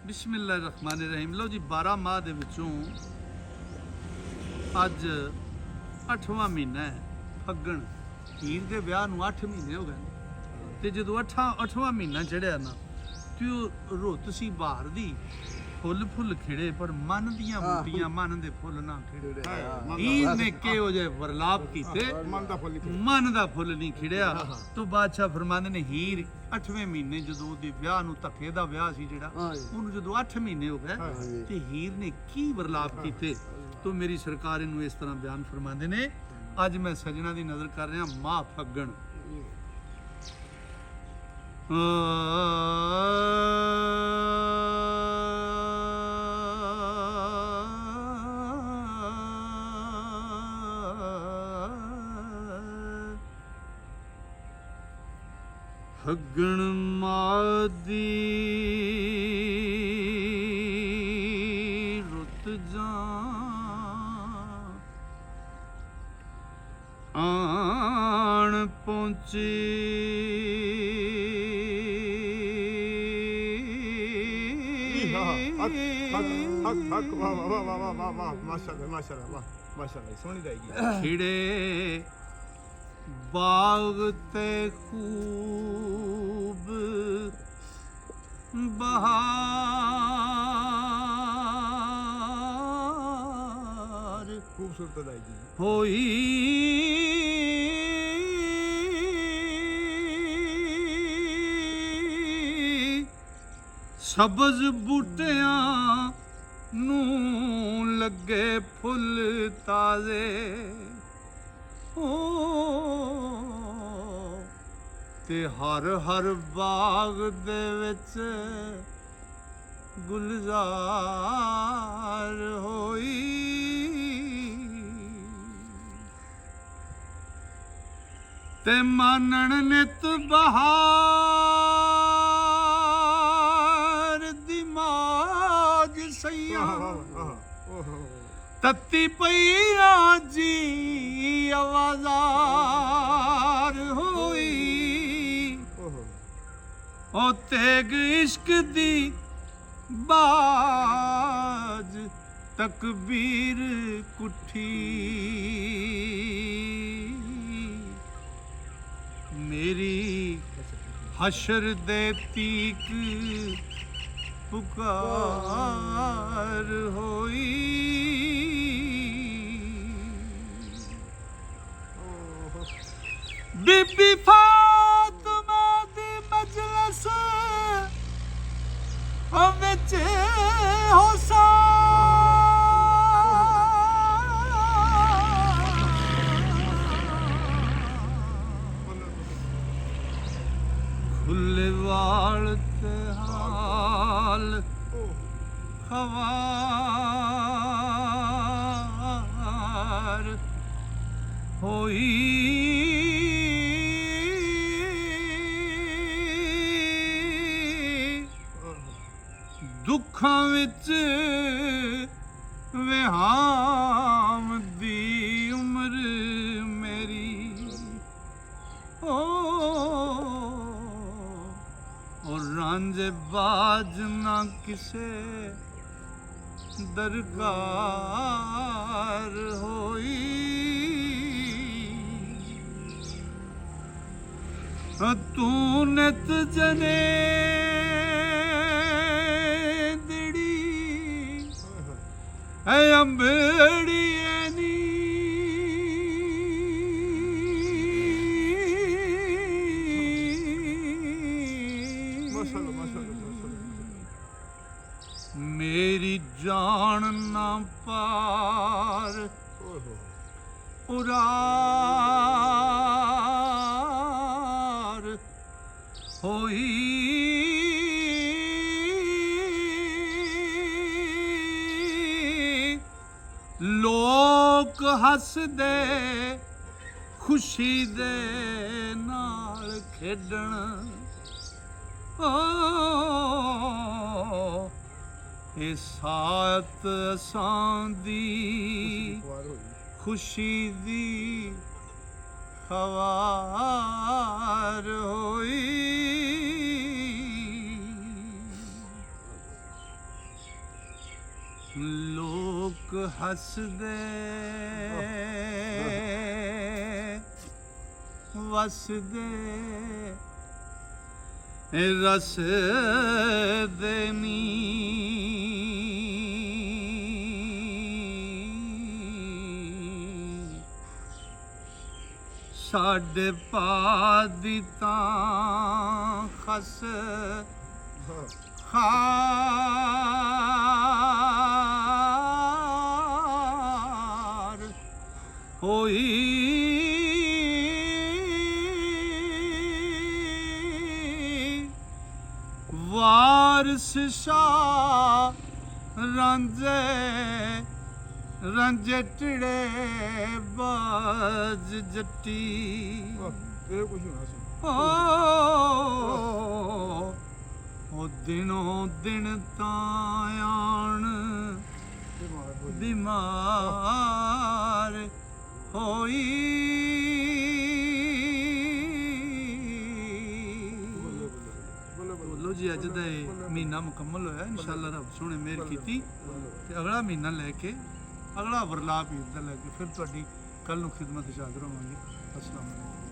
बिस्मिल्लाहिर्रहमानिर्रहीम। लो जी 12 माह ਦੇ ਵਿੱਚੋਂ ਅੱਜ 8ਵਾਂ ਮਹੀਨਾ ਹੈ ਫੱਗਣ। ਹੀਰ ਦੇ ਵਿਆਹ ਨੂੰ 8 ਮਹੀਨੇ ਹੋ ਗਏ ਤੇ ਜਦੋਂ 8ਵਾਂ ਮਹੀਨਾ ਚੜਿਆ ਨਾ ਤੇ ਉਹ ਰੁੱਤ ਸੀ ਬਹਾਰ ਦੀ, ਫੁੱਲ ਫੁੱਲ ਖਿੜੇ ਪਰ ਮਨ ਦੀਆਂ ਬੂਟੀਆਂ ਮਨ ਦੇ ਫੁੱਲ ਨਾ ਖਿੜੇ। ਹੀਰ ਨੇ ਕਿਹੋ ਜਿਹੇ ਵਰਲਾਪ ਕੀਤੇ, ਮਨ ਦਾ ਫੁੱਲ ਨਹੀਂ ਖਿੜਿਆ। ਤੋਂ ਬਾਦਸ਼ਾਹ ਫਰਮਾਉਂਦੇ ਨੇ ਹੀਰ 8ਵੇਂ ਮਹੀਨੇ ਜਦੋਂ ਉਹਦੇ ਵਿਆਹ ਨੂੰ, ਧੱਕੇ ਦਾ ਵਿਆਹ ਸੀ ਜਿਹੜਾ, ਉਹਨੂੰ ਜਦੋਂ 8 ਮਹੀਨੇ ਹੋ ਗਏ ਤੇ ਹੀਰ ਨੇ ਕੀ ਵਰਲਾਪ ਕੀਤੇ। ਤੋਂ ਮੇਰੀ ਸਰਕਾਰ ਇਹਨੂੰ ਇਸ ਤਰ੍ਹਾਂ ਬਿਆਨ ਫਰਮਾਉਂਦੇ ਨੇ। ਅੱਜ ਮੈਂ ਸਜਣਾ ਦੀ ਨਜ਼ਰ ਕਰ ਰਿਹਾ ਮਾਹ ਫੱਗਣ। ਫੱਗਣ ਮਾਹ ਦੀ ਰੁੱਤ ਆਣ ਪਹੁੰਚੀ, ਖਿੜੇ ਬਾਗ ਤੇ ਖੂਬ ਬਹਾਰ खूबसूरत ਹੋਈ। ਸਬਜ਼ ਬੂਟਿਆਂ ਨੂੰ ਲੱਗੇ ਫੁੱਲ ਤਾਜ਼ੇ ਹੋ, ਤੇ ਹਰ ਹਰ ਬਾਗ ਦੇ ਵਿੱਚ ਗੁਲਜ਼ਾਰ ਹੋਈ। ਤੇ ਮਾਨਣ ਨਿਤ ਬਹਾਰ ਦੀ ਮਾਜ ਸਈਆ, ਤੱਤੀ ਪਈਆਂ ਜੀ ਆਵਾਜ਼ਾਰ ਹੋਈ। ਉਹ ਤੇਗ ਇਸ਼ਕ ਦੀ ਬਾਜ ਤਕਬੀਰ ਕੁੱਠੀ, ਮੇਰੀ ਹਸ਼ਰ ਦੇ ਤੀਕ ਪੁਕਾਰ ਹੋਈ। ਬੀਬੀ ਫਾਤਿਮਾ ਦੀ ਮਜਲਿਸ ਵਿੱਚ ਹੋਸਾ, ਖੁੱਲੇ ਵਾਲ ਤੇ ਹਾਲ ਖਵਾਰ ਹੋਈ। ਦੁੱਖਾਂ ਵਿੱਚ ਵਿਹਾਮ ਦੀ ਉਮਰ ਮੇਰੀ ਉਹ ਰਾਂਝੇ ਬਾਜ ਨਾ ਕਿਸੇ ਦਰਕਾਰ ਹੋਈ। ਤੂੰ ਨਿਤ ਜਨੇ ਐ ਅੰਬੜੀਏ ਨੀ, ਮੇਰੀ ਜਾਨ ਨਾ ਪਾਰ ਉਰਾਰ ਹੋਈ। ਲੋਕ ਹੱਸਦੇ ਖੁਸ਼ੀ ਦੇ ਨਾਲ ਖੇਡਣ, ਇਹ ਸਾਤ ਅਸਾਂ ਦੀ ਖੁਸ਼ੀ ਦੀ ਖਵਾਰ ਹੋਈ। ਲੋਕ ਹੱਸਦੇ ਵਸਦੇ ਰਸ ਦੇ ਨੀ ਸਾਡੇ ਪਾ ਦੀ ਤਾਂ ਖਸ ਖਾਰ ਹੋਈ ਵਾਰਸ ਸ਼ਾਹ ਰਾਂਝੇ ਟੜੇ ਬਾਜ ਜੱਟੀ ਤੇਰੇ ਕੁਝ ਹੋਣਾ ਸੀ ਉਹ ਦਿਨੋਂ ਦਿਨ ਤਾਂ ਆਣ ਬਿਮਾਰ ਹੋਈ ਬੋਲੋ ਜੀ ਅੱਜ ਦਾ ਇਹ ਮਹੀਨਾ ਮੁਕੰਮਲ ਹੋਇਆ ਇਨਸ਼ਾਅੱਲਾ ਰੱਬ ਸੋਹਣੇ ਮਿਹਰ ਕੀਤੀ ਤੇ ਅਗਲਾ ਮਹੀਨਾ ਲੈ ਕੇ ਅਗਲਾ ਵਰਲਾਪ ਈਦ ਦਾ ਲੈ ਕੇ ਫਿਰ ਤੁਹਾਡੀ ਕੱਲ ਨੂੰ ਖਿਦਮਤ 'ਚ ਹਾਜ਼ਰ ਹੋਵਾਂਗੇ। ਅਸਲਾਮ ਅਲੈਕੁਮ।